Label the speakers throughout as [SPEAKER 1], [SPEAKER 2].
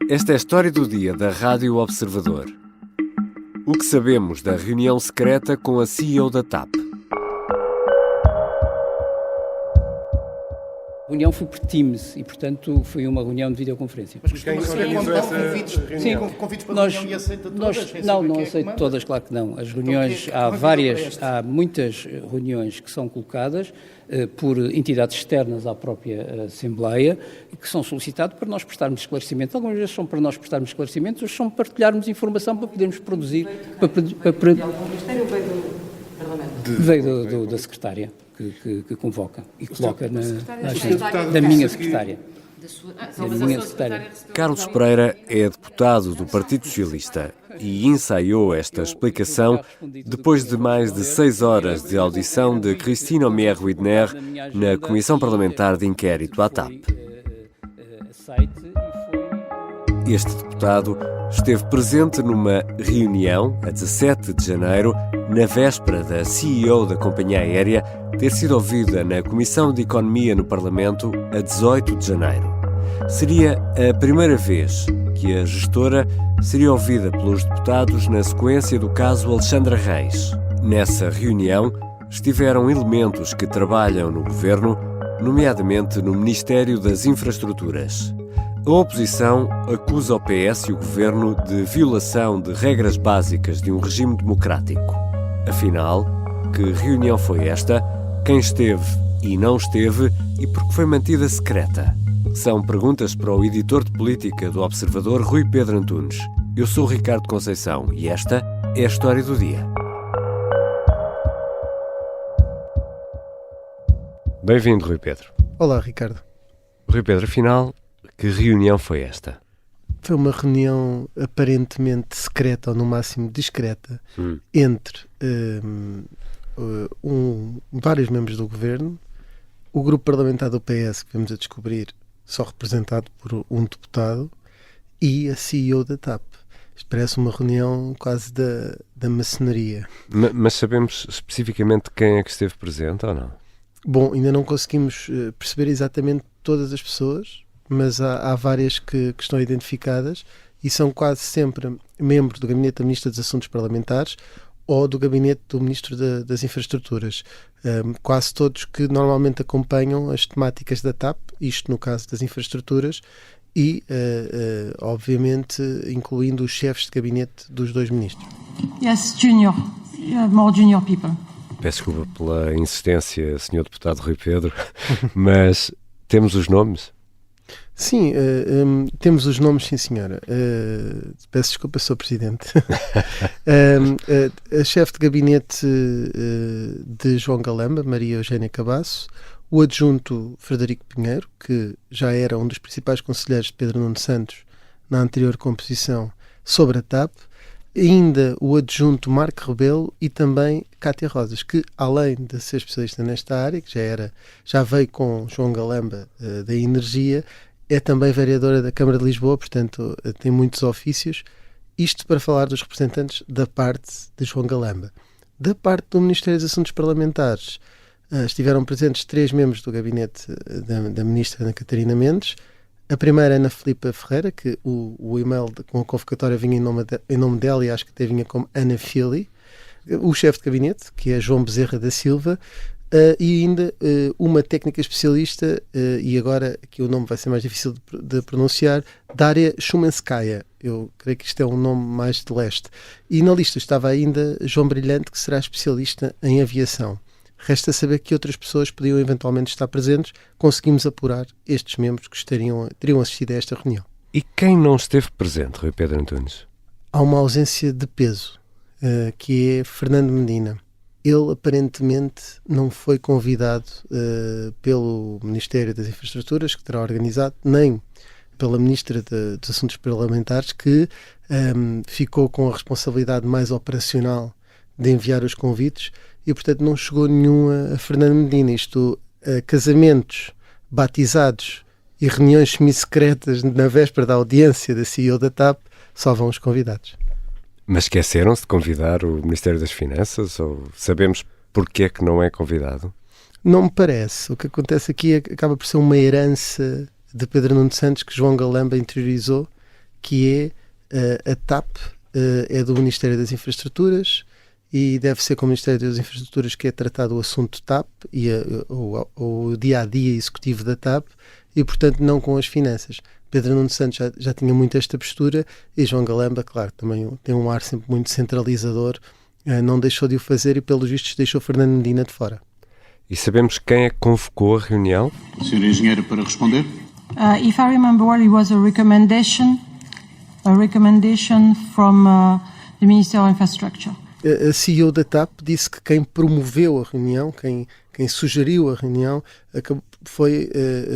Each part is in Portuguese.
[SPEAKER 1] Esta é a história do dia da Rádio Observador. O que sabemos da reunião secreta com a CEO da TAP?
[SPEAKER 2] A reunião foi por Teams e, portanto, foi uma reunião de videoconferência.
[SPEAKER 3] Mas quem organizou essa reunião?
[SPEAKER 4] Convites para a reunião e aceita todas?
[SPEAKER 2] Não aceito todas, claro que não. As reuniões, há muitas reuniões que são colocadas por entidades externas à própria Assembleia e que são solicitadas para nós prestarmos esclarecimentos. Algumas vezes são para nós prestarmos esclarecimentos, outras são para partilharmos informação para podermos produzir.
[SPEAKER 5] De algum ministério veio do Parlamento?
[SPEAKER 2] Veio da secretária que convoca e coloca na agenda da minha secretária.
[SPEAKER 1] Carlos Pereira é deputado do Partido Socialista e ensaiou esta explicação depois de mais de 6 horas de audição de Christine Omier-Widner na Comissão Parlamentar de Inquérito à TAP. Este deputado esteve presente numa reunião, a 17 de janeiro, na véspera da CEO da companhia aérea ter sido ouvida na Comissão de Economia no Parlamento a 18 de janeiro. Seria a primeira vez que a gestora seria ouvida pelos deputados na sequência do caso Alexandra Reis. Nessa reunião estiveram elementos que trabalham no governo, nomeadamente no Ministério das Infraestruturas. A oposição acusa o PS e o governo de violação de regras básicas de um regime democrático. Afinal, que reunião foi esta? Quem esteve e não esteve e por que foi mantida secreta? São perguntas para o editor de política do Observador, Rui Pedro Antunes. Eu sou o Ricardo Conceição e esta é a história do dia. Bem-vindo, Rui Pedro.
[SPEAKER 3] Olá, Ricardo.
[SPEAKER 1] Rui Pedro, afinal, que reunião foi esta?
[SPEAKER 3] Foi uma reunião aparentemente secreta, ou no máximo discreta, entre vários membros do governo, o grupo parlamentar do PS, que vamos a descobrir, só representado por um deputado, e a CEO da TAP. Isto parece uma reunião quase da maçonaria.
[SPEAKER 1] Mas sabemos especificamente quem é que esteve presente ou não?
[SPEAKER 3] Bom, ainda não conseguimos perceber exatamente todas as pessoas, mas há várias que estão identificadas e são quase sempre membros do Gabinete da Ministra dos Assuntos Parlamentares ou do Gabinete do Ministro das Infraestruturas. Quase todos que normalmente acompanham as temáticas da TAP, isto no caso das infraestruturas, e, obviamente, incluindo os chefes de gabinete dos dois ministros.
[SPEAKER 5] Yes, junior. More junior people.
[SPEAKER 1] Peço desculpa pela insistência, Sr. Deputado Rui Pedro, mas temos os nomes?
[SPEAKER 3] Sim, temos os nomes, sim senhora. Peço desculpa, Sr. Presidente. A chefe de gabinete de João Galamba, Maria Eugénia Cabasso, o adjunto Frederico Pinheiro, que já era um dos principais conselheiros de Pedro Nuno Santos na anterior composição sobre a TAP, ainda o adjunto Marco Rebelo e também Cátia Rosas, que além de ser especialista nesta área, que já veio com João Galamba da Energia, é também vereadora da Câmara de Lisboa, portanto tem muitos ofícios. Isto para falar dos representantes da parte de João Galamba. Da parte do Ministério dos Assuntos Parlamentares, estiveram presentes 3 membros do gabinete da Ministra Ana Catarina Mendes. A primeira é Ana Filipa Ferreira, que o e-mail com a convocatória vinha em nome dela e acho que até vinha como Ana Fili. O chefe de gabinete, que é João Bezerra da Silva, e ainda uma técnica especialista, e agora aqui o nome vai ser mais difícil de pronunciar, Daria Shumenskaya. Eu creio que isto é um nome mais de leste. E na lista estava ainda João Brilhante, que será especialista em aviação. Resta saber que outras pessoas podiam eventualmente estar presentes. Conseguimos apurar estes membros que teriam assistido a esta reunião.
[SPEAKER 1] E quem não esteve presente, Rui Pedro Antunes?
[SPEAKER 3] Há uma ausência de peso, que é Fernando Medina. Ele aparentemente não foi convidado pelo Ministério das Infraestruturas, que terá organizado, nem pela Ministra dos Assuntos Parlamentares, que ficou com a responsabilidade mais operacional de enviar os convites e, portanto, não chegou nenhum a Fernando Medina. Isto, casamentos, batizados e reuniões semi-secretas na véspera da audiência da CEO da TAP, só vão os convidados.
[SPEAKER 1] Mas esqueceram-se de convidar o Ministério das Finanças? Ou sabemos porque é que não é convidado?
[SPEAKER 3] Não me parece. O que acontece aqui acaba por ser uma herança de Pedro Nuno Santos que João Galamba interiorizou, que é a TAP é do Ministério das Infraestruturas e deve ser com o Ministério das Infraestruturas que é tratado o assunto TAP e o dia-a-dia executivo da TAP e, portanto, não com as finanças. Pedro Nuno Santos já tinha muito esta postura e João Galamba, claro, também tem um ar sempre muito centralizador, não deixou de o fazer e, pelos vistos, deixou Fernando Medina de fora.
[SPEAKER 1] E sabemos quem é que convocou a reunião?
[SPEAKER 4] Sr. Engenheiro, para responder.
[SPEAKER 5] If I remember well, it was a recommendation from the Minister of Infrastructure.
[SPEAKER 3] A CEO da TAP disse que quem promoveu a reunião, quem sugeriu a reunião, foi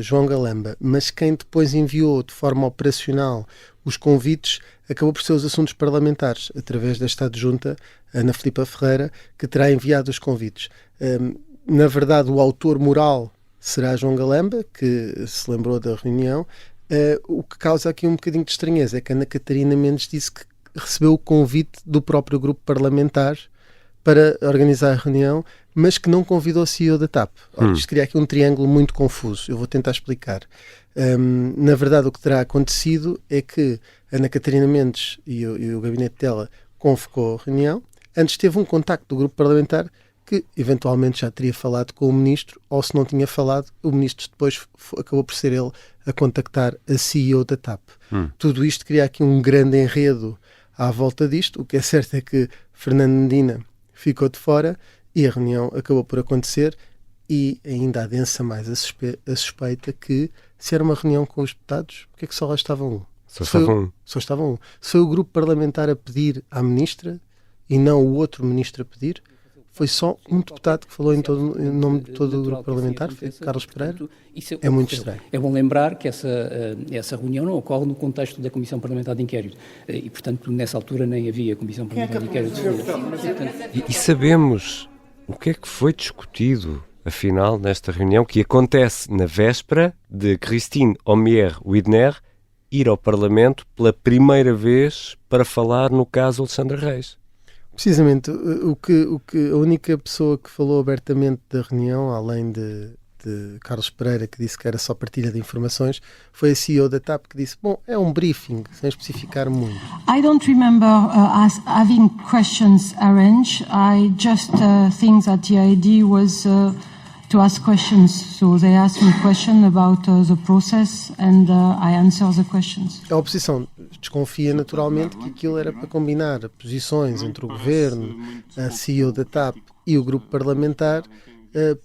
[SPEAKER 3] João Galamba, mas quem depois enviou de forma operacional os convites acabou por ser os assuntos parlamentares, através desta adjunta, Ana Filipa Ferreira, que terá enviado os convites. Na verdade, o autor moral será João Galamba, que se lembrou da reunião. O que causa aqui um bocadinho de estranheza é que Ana Catarina Mendes disse que recebeu o convite do próprio grupo parlamentar para organizar a reunião, mas que não convidou o CEO da TAP. Isto cria aqui um triângulo muito confuso. Eu vou tentar explicar. Na verdade, o que terá acontecido é que Ana Catarina Mendes e o gabinete dela convocou a reunião. Antes teve um contacto do grupo parlamentar que eventualmente já teria falado com o ministro, ou se não tinha falado, o ministro depois acabou por ser ele a contactar a CEO da TAP. Tudo isto cria aqui um grande enredo à volta disto. O que é certo é que Fernando Medina ficou de fora e a reunião acabou por acontecer e ainda adensa mais a suspeita que, se era uma reunião com os deputados, porque é que só lá estava um? Só estava um. Se foi o grupo parlamentar a pedir à ministra e não o outro ministro a pedir, foi só um deputado que falou em nome de todo o grupo parlamentar, foi Carlos Pereira. É muito estranho.
[SPEAKER 2] É bom lembrar que essa reunião não ocorre no contexto da Comissão Parlamentar de Inquérito e, portanto, nessa altura nem havia Comissão Parlamentar de Inquérito.
[SPEAKER 1] E sabemos o que é que foi discutido, afinal, nesta reunião, que acontece na véspera de Christine Omier-Widner ir ao Parlamento pela primeira vez para falar no caso Alexandre Reis.
[SPEAKER 3] Precisamente, o que a única pessoa que falou abertamente da reunião, além de Carlos Pereira, que disse que era só partilha de informações, foi a CEO da TAP que disse, é um briefing, sem especificar muito.
[SPEAKER 5] I don't remember us having questions arranged. I just think that the idea was to ask questions. So they asked me questions about the process and I answered the questions.
[SPEAKER 3] A oposição desconfia naturalmente que aquilo era para combinar posições entre o governo, a CEO da TAP e o grupo parlamentar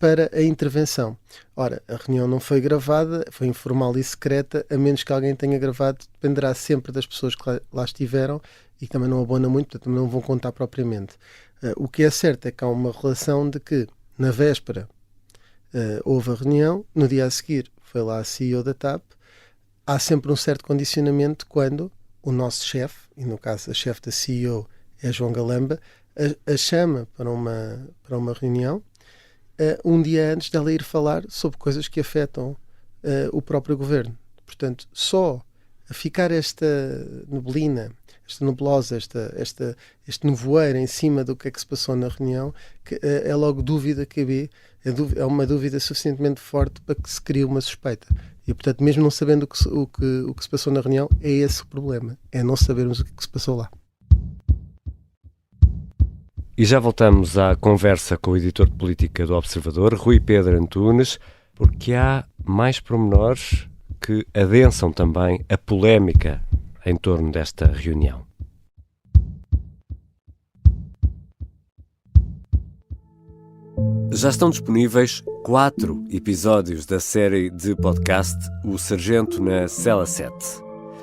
[SPEAKER 3] para a intervenção. Ora, a reunião não foi gravada, foi informal e secreta, a menos que alguém tenha gravado, dependerá sempre das pessoas que lá estiveram e também não abona muito, portanto também não vão contar propriamente. O que é certo é que há uma relação de que, na véspera, houve a reunião, no dia a seguir foi lá a CEO da TAP, há sempre um certo condicionamento quando o nosso chefe, e no caso a chefe da CEO é João Galamba, a chama para uma reunião um dia antes dela ir falar sobre coisas que afetam o próprio governo. Portanto, só a ficar esta neblina, esta nebulosa, este nevoeiro em cima do que é que se passou na reunião, que é logo dúvida que é uma dúvida suficientemente forte para que se crie uma suspeita. E, portanto, mesmo não sabendo o que se passou na reunião, é esse o problema. É não sabermos o que se passou lá.
[SPEAKER 1] E já voltamos à conversa com o editor de política do Observador, Rui Pedro Antunes, porque há mais pormenores que adensam também a polémica em torno desta reunião. Já estão disponíveis 4 episódios da série de podcast O Sargento na Cela 7.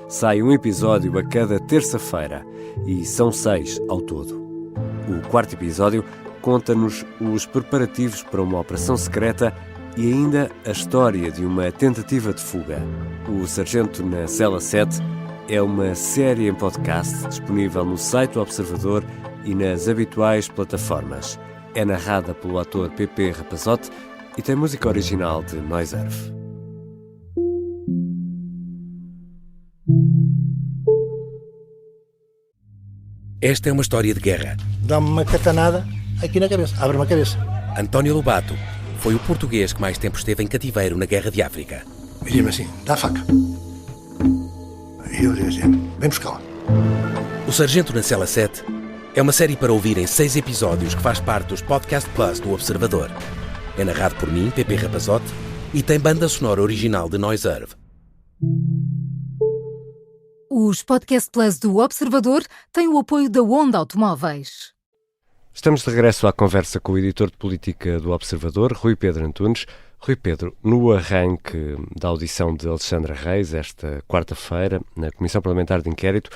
[SPEAKER 1] Sai um episódio a cada terça-feira e são 6 ao todo. O 4º episódio conta-nos os preparativos para uma operação secreta e ainda a história de uma tentativa de fuga. O Sargento na Cela 7 é uma série em podcast disponível no site do Observador e nas habituais plataformas. É narrada pelo ator Pepe Rapazote e tem música original de Noiserve.
[SPEAKER 6] Esta é uma história de guerra.
[SPEAKER 7] Dá-me uma catanada aqui na cabeça, abre-me a cabeça.
[SPEAKER 6] António Lobato foi o português que mais tempo esteve em cativeiro na Guerra de África.
[SPEAKER 7] E diz-me assim, dá a faca. E eu dizia, vem buscá-la.
[SPEAKER 6] O Sargento na Cela 7 é uma série para ouvir em 6 episódios que faz parte dos Podcast Plus do Observador. É narrado por mim, Pepe Rapazote, e tem banda sonora original de Noiserve.
[SPEAKER 8] Os Podcast Plus do Observador têm o apoio da Onda Automóveis.
[SPEAKER 1] Estamos de regresso à conversa com o editor de política do Observador, Rui Pedro Antunes. Rui Pedro, no arranque da audição de Alexandra Reis, esta quarta-feira, na Comissão Parlamentar de Inquérito,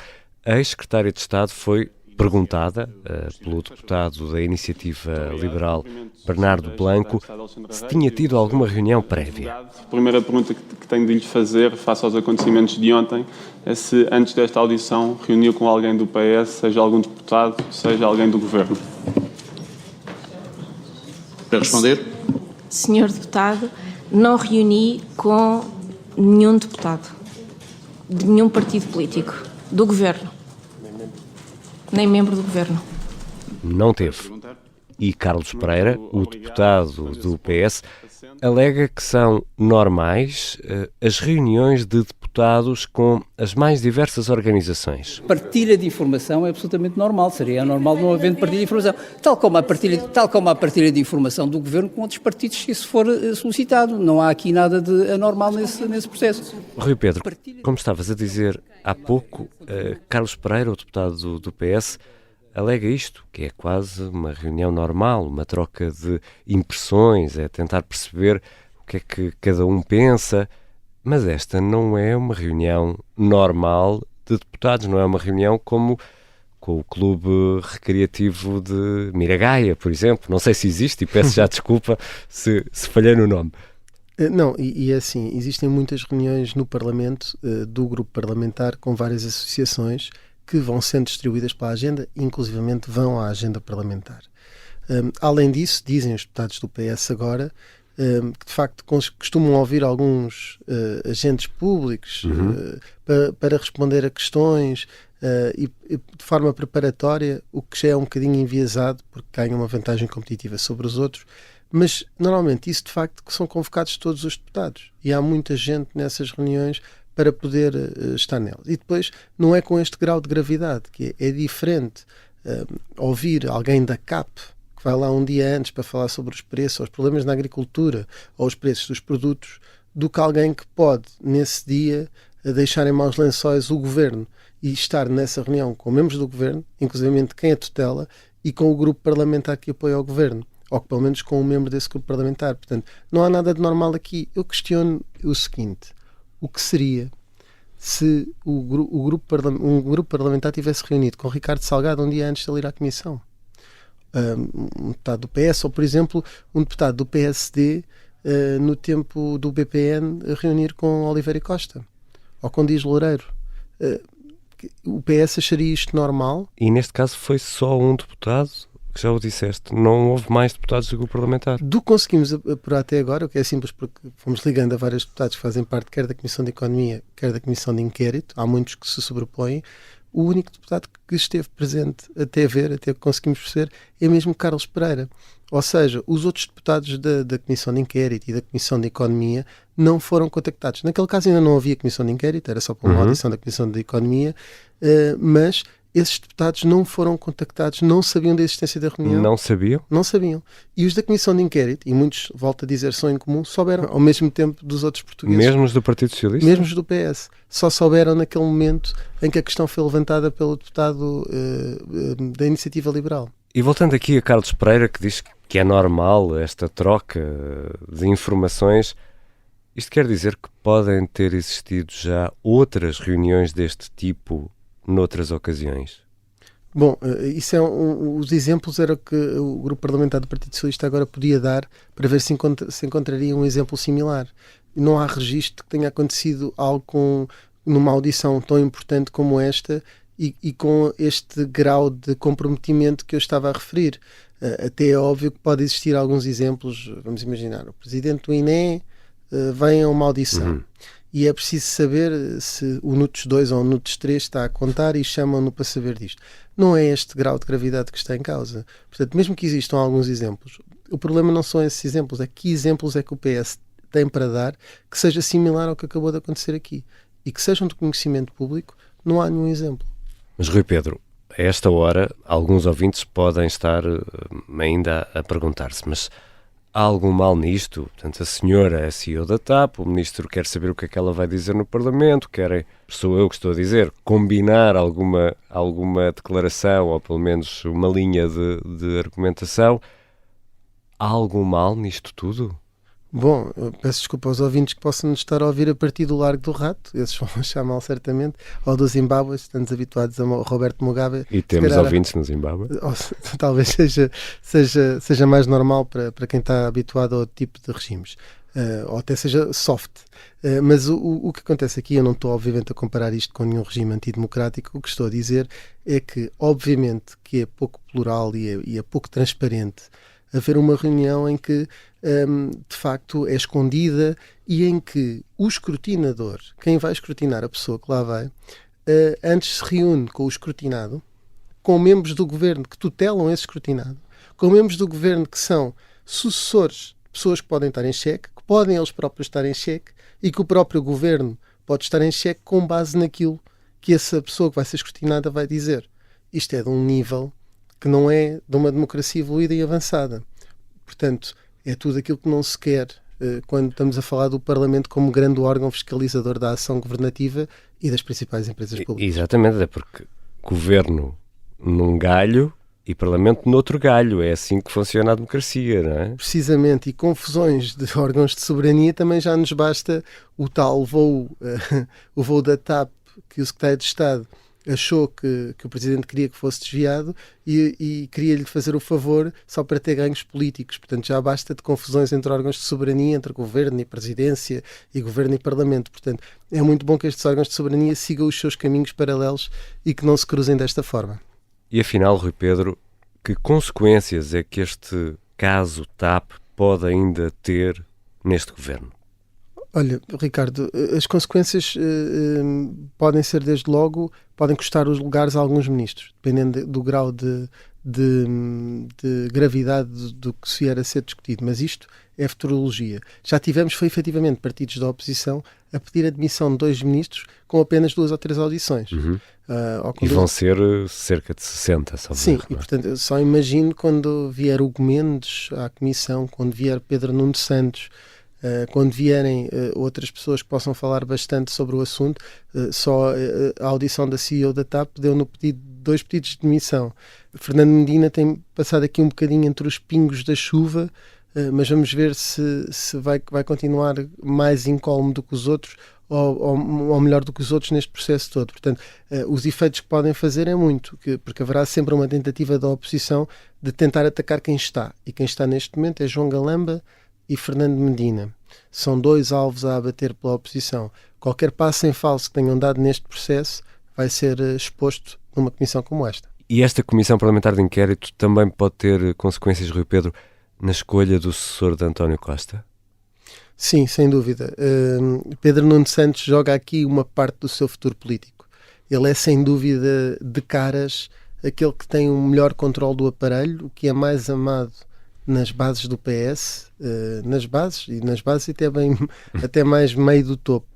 [SPEAKER 1] a ex-secretária de Estado foi perguntada pelo deputado da Iniciativa Liberal, Bernardo Blanco, se tinha tido alguma reunião prévia.
[SPEAKER 9] A primeira pergunta que tenho de lhe fazer, face aos acontecimentos de ontem, é se antes desta audição reuniu com alguém do PS, seja algum deputado, seja alguém do Governo.
[SPEAKER 4] Para responder.
[SPEAKER 10] Senhor deputado, não reuni com nenhum deputado de nenhum partido político, do Governo, nem membro do Governo.
[SPEAKER 1] Não teve. E Carlos Pereira, o deputado do PS, alega que são normais as reuniões de deputados com as mais diversas organizações.
[SPEAKER 2] Partilha de informação é absolutamente normal, seria normal não havendo partilha de informação, tal como a partilha de informação do Governo com outros partidos, se isso for solicitado. Não há aqui nada de anormal nesse processo.
[SPEAKER 1] Rui Pedro, como estavas a dizer há pouco, Carlos Pereira, o deputado do PS, alega isto, que é quase uma reunião normal, uma troca de impressões, é tentar perceber o que é que cada um pensa, mas esta não é uma reunião normal de deputados, não é uma reunião como com o Clube Recreativo de Miragaia, por exemplo. Não sei se existe e peço já desculpa se falhei no nome.
[SPEAKER 3] Não, e é assim, existem muitas reuniões no Parlamento, do grupo parlamentar, com várias associações que vão sendo distribuídas para a agenda, inclusivamente vão à agenda parlamentar. Além disso, dizem os deputados do PS agora, que de facto costumam ouvir alguns agentes públicos para responder a questões e de forma preparatória, o que já é um bocadinho enviesado, porque ganham uma vantagem competitiva sobre os outros, mas normalmente isso de facto que são convocados todos os deputados e há muita gente nessas reuniões para poder estar nelas. E depois não é com este grau de gravidade, que é diferente ouvir alguém da CAP que vai lá um dia antes para falar sobre os preços, ou os problemas na agricultura, ou os preços dos produtos, do que alguém que pode, nesse dia, deixar em maus lençóis o Governo e estar nessa reunião com membros do Governo, inclusive quem a tutela, e com o grupo parlamentar que apoia o Governo, ou que pelo menos com um membro desse grupo parlamentar. Portanto, não há nada de normal aqui. Eu questiono o seguinte: o que seria se um grupo parlamentar tivesse reunido com Ricardo Salgado um dia antes de ele ir à Comissão? Um deputado do PS, ou por exemplo um deputado do PSD no tempo do BPN reunir com Oliveira e Costa ou com Dias Loureiro. O PS acharia isto normal?
[SPEAKER 1] E neste caso foi só um deputado, que já o disseste, não houve mais deputados do grupo parlamentar.
[SPEAKER 3] Do que conseguimos apurar até agora, o que é simples porque fomos ligando a vários deputados que fazem parte quer da Comissão de Economia, quer da Comissão de Inquérito, há muitos que se sobrepõem. O único deputado que esteve presente até que conseguimos perceber, é mesmo Carlos Pereira. Ou seja, os outros deputados da Comissão de Inquérito e da Comissão de Economia não foram contactados. Naquele caso ainda não havia Comissão de Inquérito, era só para uma audição da Comissão de Economia, mas esses deputados não foram contactados, não sabiam da existência da reunião.
[SPEAKER 1] Não sabiam?
[SPEAKER 3] Não sabiam. E os da Comissão de Inquérito, e muitos, volto a dizer, são em comum, souberam ao mesmo tempo dos outros portugueses.
[SPEAKER 1] Mesmo os do Partido Socialista?
[SPEAKER 3] Mesmo os do PS. Só souberam naquele momento em que a questão foi levantada pelo deputado da Iniciativa Liberal.
[SPEAKER 1] E voltando aqui a Carlos Pereira, que diz que é normal esta troca de informações, isto quer dizer que podem ter existido já outras reuniões deste tipo noutras ocasiões?
[SPEAKER 3] Bom, isso é os exemplos era que o grupo parlamentar do Partido Socialista agora podia dar para ver se encontraria um exemplo similar. Não há registro que tenha acontecido algo numa audição tão importante como esta e com este grau de comprometimento que eu estava a referir. Até é óbvio que pode existir alguns exemplos. Vamos imaginar, o presidente do INE vem a uma audição. E é preciso saber se o NUTS 2 ou o NUTS 3 está a contar e chamam-no para saber disto. Não é este grau de gravidade que está em causa. Portanto, mesmo que existam alguns exemplos, o problema não são esses exemplos, é que exemplos é que o PS tem para dar que seja similar ao que acabou de acontecer aqui. e que sejam de conhecimento público, não há nenhum exemplo.
[SPEAKER 1] Mas, Rui Pedro, a esta hora, alguns ouvintes podem estar ainda a perguntar-se, mas há algum mal nisto? Portanto, a senhora é CEO da TAP, o ministro quer saber o que é que ela vai dizer no Parlamento, sou eu que estou a dizer, combinar alguma declaração, ou pelo menos uma linha de argumentação. Há algum mal nisto tudo?
[SPEAKER 3] Bom, eu peço desculpa aos ouvintes que possam nos estar a ouvir a partir do Largo do Rato, esses vão achar mal certamente, ou do Zimbábue, estamos habituados a Roberto Mugabe.
[SPEAKER 1] E temos ouvintes no Zimbábue.
[SPEAKER 3] Talvez seja mais normal para quem está habituado a outro tipo de regimes, ou até seja soft. Mas o que acontece aqui, eu não estou obviamente a comparar isto com nenhum regime antidemocrático, o que estou a dizer é que obviamente que é pouco plural e é pouco transparente haver uma reunião em que de facto é escondida e em que o escrutinador, quem vai escrutinar a pessoa que lá vai, antes se reúne com o escrutinado, com membros do governo que tutelam esse escrutinado, com membros do governo que são sucessores de pessoas que podem estar em xeque, que podem eles próprios estar em xeque e que o próprio governo pode estar em xeque com base naquilo que essa pessoa que vai ser escrutinada vai dizer. Isto é de um nível que não é de uma democracia evoluída e avançada. Portanto, é tudo aquilo que não se quer quando estamos a falar do Parlamento como grande órgão fiscalizador da ação governativa e das principais empresas públicas.
[SPEAKER 1] Exatamente, é porque governo num galho e Parlamento noutro galho. É assim que funciona a democracia, não é? Precisamente,
[SPEAKER 3] e confusões de órgãos de soberania também já nos basta o tal voo, o voo da TAP que o Secretário de Estado achou que o Presidente queria que fosse desviado e queria-lhe fazer o favor só para ter ganhos políticos. Portanto, já basta de confusões entre órgãos de soberania, entre Governo e Presidência e Governo e Parlamento. Portanto, é muito bom que estes órgãos de soberania sigam os seus caminhos paralelos e que não se cruzem desta forma.
[SPEAKER 1] E afinal, Rui Pedro, que consequências é que este caso TAP pode ainda ter neste Governo?
[SPEAKER 3] Olha, Ricardo, as consequências podem ser, desde logo, podem custar os lugares a alguns ministros, dependendo do grau de gravidade do que se vier a ser discutido. Mas isto é futurologia. Já tivemos, foi efetivamente, partidos da oposição a pedir a demissão de 2 ministros com apenas 2 ou 3 audições.
[SPEAKER 1] Uhum. E vão ser cerca de 60, só.
[SPEAKER 3] Sim, e portanto, eu só imagino quando vier Hugo Mendes à Comissão, quando vier Pedro Nuno Santos, quando vierem outras pessoas que possam falar bastante sobre o assunto. Só a audição da CEO da TAP deu no pedido 2 pedidos de demissão. Fernando Medina tem passado aqui um bocadinho entre os pingos da chuva, mas vamos ver se vai continuar mais incólume do que os outros ou melhor do que os outros neste processo todo. Portanto, os efeitos que podem fazer é muito, porque haverá sempre uma tentativa da oposição de tentar atacar quem está, e quem está neste momento é João Galamba e Fernando Medina. São 2 alvos a abater pela oposição. Qualquer passo em falso que tenham dado neste processo vai ser exposto numa comissão como esta.
[SPEAKER 1] E esta Comissão Parlamentar de Inquérito também pode ter consequências, Rui Pedro, na escolha do sucessor de António Costa?
[SPEAKER 3] Sim, sem dúvida. Pedro Nuno Santos joga aqui uma parte do seu futuro político. Ele é, sem dúvida, de caras, aquele que tem um melhor controle do aparelho, o que é mais amado nas bases do PS, nas bases até mais meio do topo,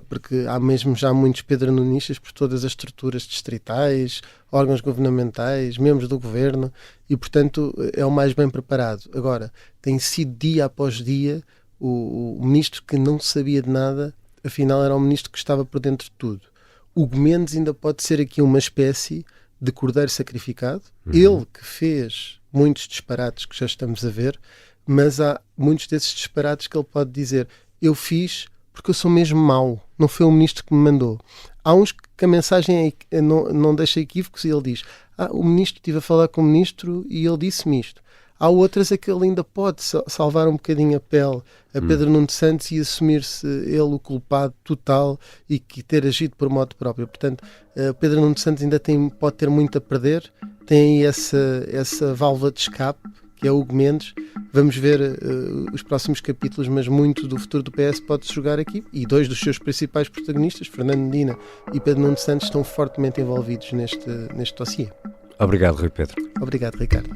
[SPEAKER 3] porque há mesmo já muitos pedronunistas por todas as estruturas distritais, órgãos governamentais, membros do governo, e portanto é o mais bem preparado. Agora, tem sido dia após dia o ministro que não sabia de nada, afinal era o ministro que estava por dentro de tudo. Hugo Mendes ainda pode ser aqui uma espécie de cordeiro sacrificado. Ele que fez muitos disparates que já estamos a ver, mas há muitos desses disparates que ele pode dizer: eu fiz porque eu sou mesmo mau, não foi o ministro que me mandou. Há uns que a mensagem não deixa equívocos e ele diz: o ministro, estive a falar com o ministro e ele disse-me isto. Há outras a que ele ainda pode salvar um bocadinho a pele a Pedro Nuno Santos e assumir-se ele o culpado total e que ter agido por modo próprio. Portanto, Pedro Nuno Santos ainda pode ter muito a perder, tem aí essa válvula de escape, que é o Hugo Mendes. Vamos ver os próximos capítulos, mas muito do futuro do PS pode-se jogar aqui, e 2 dos seus principais protagonistas, Fernando Medina e Pedro Nuno Santos, estão fortemente envolvidos neste dossiê.
[SPEAKER 1] Obrigado, Rui Pedro.
[SPEAKER 3] Obrigado, Ricardo.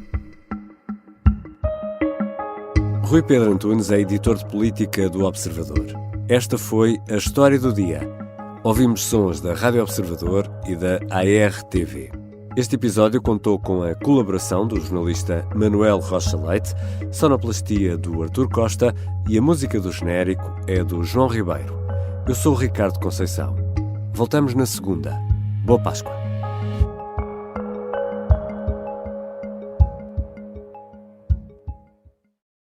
[SPEAKER 1] Rui Pedro Antunes é editor de política do Observador. Esta foi a História do Dia. Ouvimos sons da Rádio Observador e da ARTV. Este episódio contou com a colaboração do jornalista Manuel Rocha Leite, sonoplastia do Artur Costa e a música do genérico é do João Ribeiro. Eu sou o Ricardo Conceição. Voltamos na segunda. Boa Páscoa.